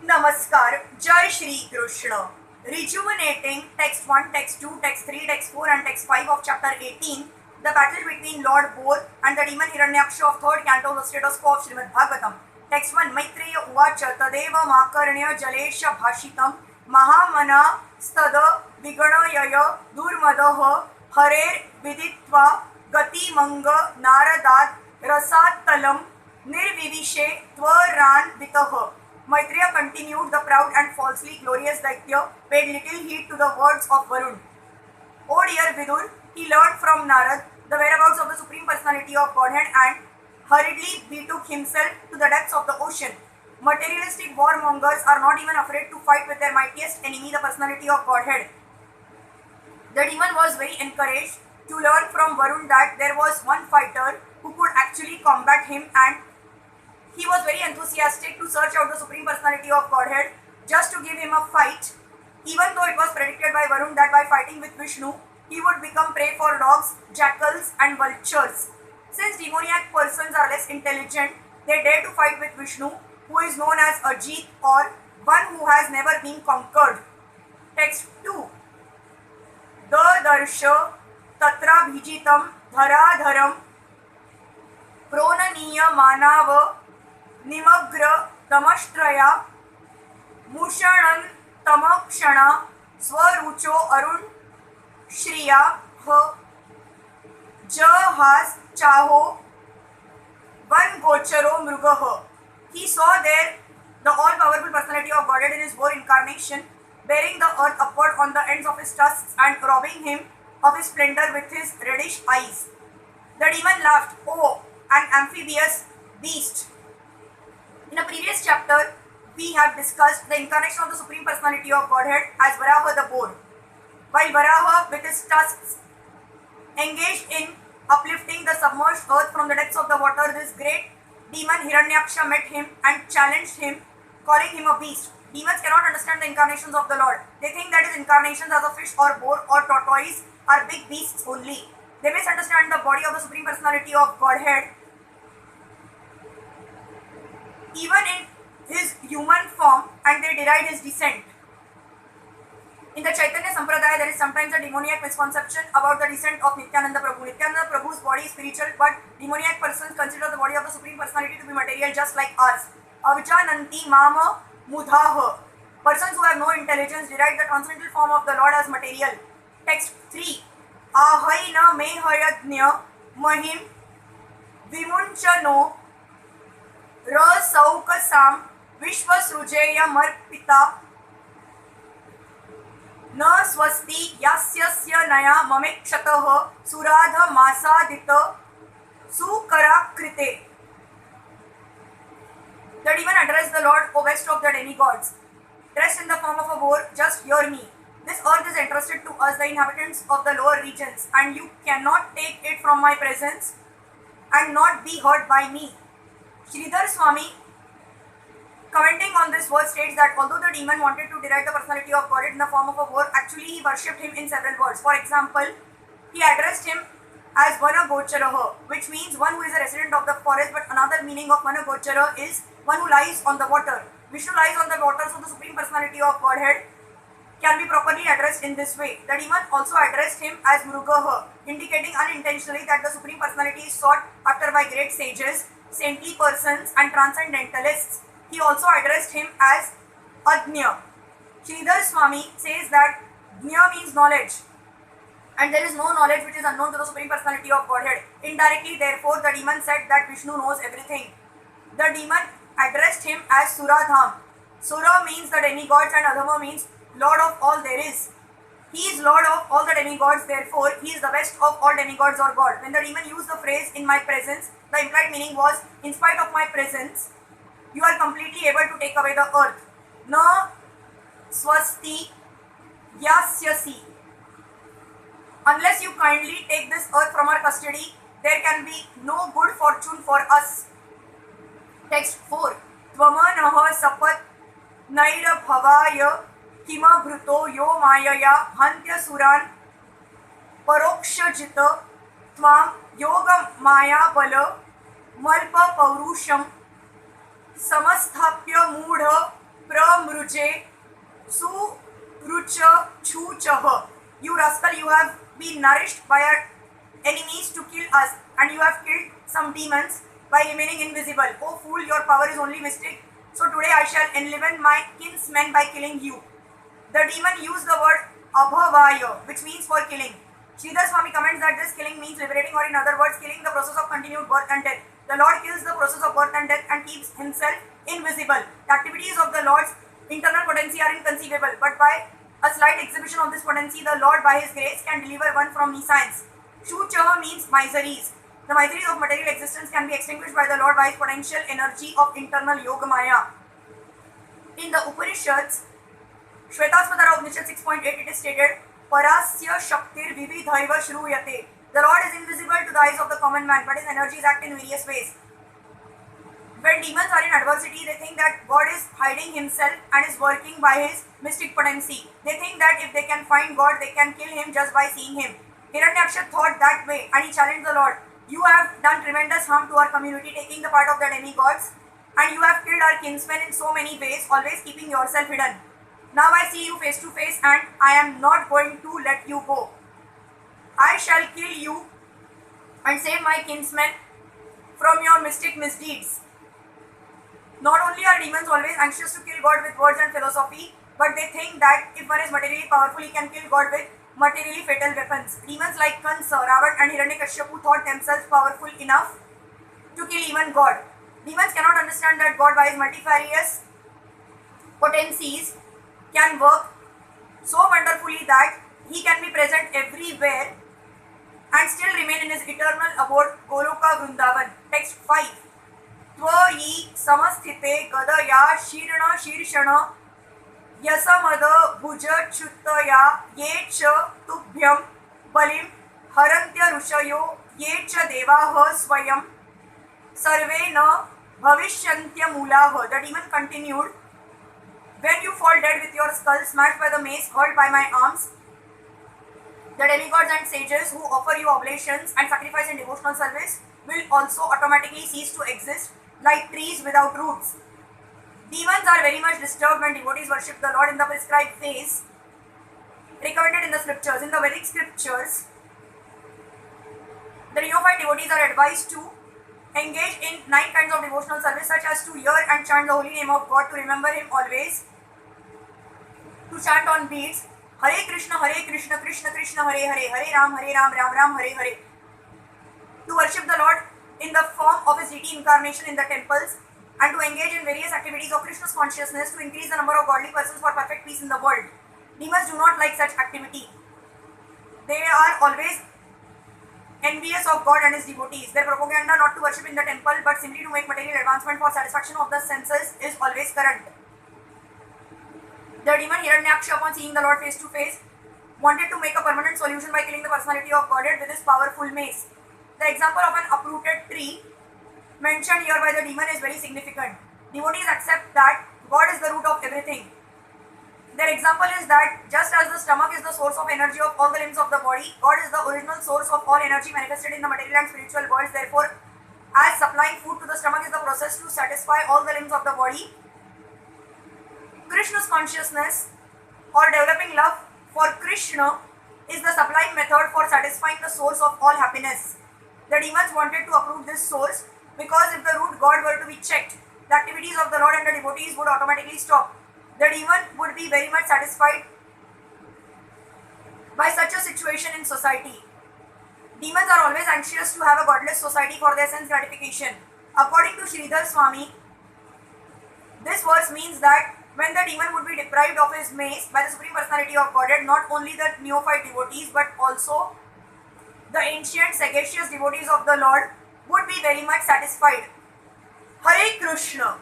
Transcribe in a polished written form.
Namaskar, Jai Shri Krishna. Rejuvenating text 1, text 2, text 3, text 4 and text 5 of chapter 18, the battle between Lord Boar and the demon Hiranyaksa of 3rd Canto, the status quo of Srimad Bhagavatam. Text 1, Maitreya Uvacha Tadeva Makarnya Jalesha Bhashitam Mahamana Stada Viganayaya Durmadaha Hare Viditva Gati Manga Naradat Rasat Talam Nirvivishe Tvaran Vitaha. Maitreya continued, the proud and falsely glorious Daitya paid little heed to the words of Varun. O dear Vidur, he learned from Narad the whereabouts of the Supreme Personality of Godhead and hurriedly betook himself to the depths of the ocean. Materialistic warmongers are not even afraid to fight with their mightiest enemy, the Personality of Godhead. The demon was very encouraged to learn from Varun that there was one fighter who could actually combat him, and he was very enthusiastic to search out the Supreme Personality of Godhead just to give him a fight, even though it was predicted by Varun that by fighting with Vishnu, he would become prey for dogs, jackals and vultures. Since demoniac persons are less intelligent, they dare to fight with Vishnu, who is known as Ajit, or one who has never been conquered. Text 2. Dadarsha tatra bhijitam dharadharam pronaniya manava निमग्र तमश्त्रया मुषणन तमक्षणा स्वरुचो Arun Shriya ह जहास चाहो one गोचरो मृगः. He saw there the all-powerful personality of Godhead in his Boar incarnation, bearing the earth upward on the ends of his tusks and robbing him of his splendor with his reddish eyes. The demon laughed, "Oh, an amphibious beast." In a previous chapter, we have discussed the incarnation of the Supreme Personality of Godhead as Varaha the boar. While Varaha with his tusks engaged in uplifting the submerged earth from the depths of the water, this great demon Hiranyaksa met him and challenged him, calling him a beast. Demons cannot understand the incarnations of the Lord. They think that his incarnations as a fish or boar or tortoise are big beasts only. They misunderstand the body of the Supreme Personality of Godhead even in his human form, and they deride his descent. In the Chaitanya Sampradaya, there is sometimes a demoniac misconception about the descent of Nityananda Prabhu. Nityananda Prabhu's body is spiritual, but demoniac persons consider the body of the Supreme Personality to be material just like ours. Avjananti mama mudhaha. Persons who have no intelligence deride the transcendental form of the Lord as material. Text 3. Ahaina mehayadnya mahim vimunchano रसौकसाम विश्वसृजेय मर्पिता न स्वस्ति यास्यस्य नया ममेक्षतः सुराध मासादित सुकराकृते. The demon addressed the Lord, O best of the demigods, dressed in the form of a boar, just hear me. This earth is entrusted to us, the inhabitants of the lower regions, and you cannot take it from my presence and not be hurt by me. Sridhar Swami, commenting on this verse, states that although the demon wanted to deride the personality of Godhead in the form of a boar, actually he worshipped him in several words. For example, he addressed him as Vana Gocharaha, which means one who is a resident of the forest, but another meaning of Vana Gochara is one who lies on the water. Vishnu lies on the water, so the Supreme Personality of Godhead can be properly addressed in this way. The demon also addressed him as Mrugaha, indicating unintentionally that the Supreme Personality is sought after by great sages, saintly persons and transcendentalists. He also addressed him as Ajna. Sridhar Swami says that Jna means knowledge, and there is no knowledge which is unknown to the Supreme Personality of Godhead. Indirectly, therefore, the demon said that Vishnu knows everything. The demon addressed him as Suradham. Sura means the demigods and Adhama means Lord of all there is. He is Lord of all the demigods, therefore he is the best of all demigods or God. When the demon used the phrase "in my presence," the implied meaning was, in spite of my presence, you are completely able to take away the earth. Na swasti yasyasi. Unless you kindly take this earth from our custody, there can be no good fortune for us. Text 4. Tvamanaha sapat naira bhavaya Hima Bhruto Yo Mayaya Hantya Suran Parokshajita Tvam Yoga Maya Bala Malpa Paurusham समस्थाप्य मूढ़ pramruje surucha chuchah. You rascal, you have been nourished by our enemies to kill us, and you have killed some demons by remaining invisible. Oh fool, your power is only mystic. So today I shall enliven my kinsmen by killing you. The demon used the word abhavaya, which means for killing. Sridhar Swami comments that this killing means liberating, or in other words, killing the process of continued birth and death. The Lord kills the process of birth and death and keeps himself invisible. The activities of the Lord's internal potency are inconceivable, but by a slight exhibition of this potency, the Lord by his grace can deliver one from nescience. Shuchaha means miseries. The miseries of material existence can be extinguished by the Lord by his potential energy of internal Yoga Maya. In the Upanishads, Shvetasvatara Upanishad 6.8, it is stated, Parasya Shaktir Vividhaiva Shruyate. The Lord is invisible to the eyes of the common man, but his energies act in various ways. When demons are in adversity, they think that God is hiding himself and is working by his mystic potency. They think that if they can find God, they can kill him just by seeing him. Hiranyaksa thought that way, and he challenged the Lord. You have done tremendous harm to our community, taking the part of the demigods, and you have killed our kinsmen in so many ways, always keeping yourself hidden. Now I see you face to face, and I am not going to let you go. I shall kill you and save my kinsmen from your mystic misdeeds. Not only are demons always anxious to kill God with words and philosophy, but they think that if one is materially powerful, he can kill God with materially fatal weapons. Demons like Kansa, Ravan and Hiranyaksa thought themselves powerful enough to kill even God. Demons cannot understand that God, by his multifarious potencies, can work so wonderfully that he can be present everywhere and still remain in his eternal abode, Goloka Vrindavan. Text 5. Tvayi samasthite gadaya shirana shirshana yasamada bhuja chuttaya yecha tubhyam balim harantya rushayo yecha devaha swayam sarve na bhavishyantia mulaha. The demon continued, when you fall dead with your skull smashed by the mace hurled by my arms, the demigods and sages who offer you oblations and sacrifice in devotional service will also automatically cease to exist like trees without roots. Demons are very much disturbed when devotees worship the Lord in the prescribed phase recommended in the scriptures. In the Vedic scriptures, the neophyte devotees are advised to engage in 9 kinds of devotional service, such as to hear and chant the holy name of God, to remember him always, to chant on beads, Hare Krishna, Krishna Krishna, Hare Hare, Hare Ram, Ram Ram, Hare Hare, to worship the Lord in the form of his deity incarnation in the temples, and to engage in various activities of Krishna's consciousness to increase the number of godly persons for perfect peace in the world. Demons do not like such activity. They are always envious of God and his devotees. Their propaganda not to worship in the temple but simply to make material advancement for satisfaction of the senses is always current. The demon Hiranyaksa, upon seeing the Lord face to face, wanted to make a permanent solution by killing the personality of Godhead with his powerful mace. The example of an uprooted tree mentioned here by the demon is very significant. Devotees accept that God is the root of everything. Their example is that just as the stomach is the source of energy of all the limbs of the body, God is the original source of all energy manifested in the material and spiritual worlds. Therefore, as supplying food to the stomach is the process to satisfy all the limbs of the body, Krishna's consciousness or developing love for Krishna is the sublime method for satisfying the source of all happiness. The demons wanted to uproot this source because if the root God were to be checked, the activities of the Lord and the devotees would automatically stop. The demon would be very much satisfied by such a situation in society. Demons are always anxious to have a godless society for their sense gratification. According to Sridhar Swami, this verse means that when the demon would be deprived of his mace by the Supreme Personality of Godhead, not only the neophyte devotees but also the ancient sagacious devotees of the Lord would be very much satisfied. Hare Krishna.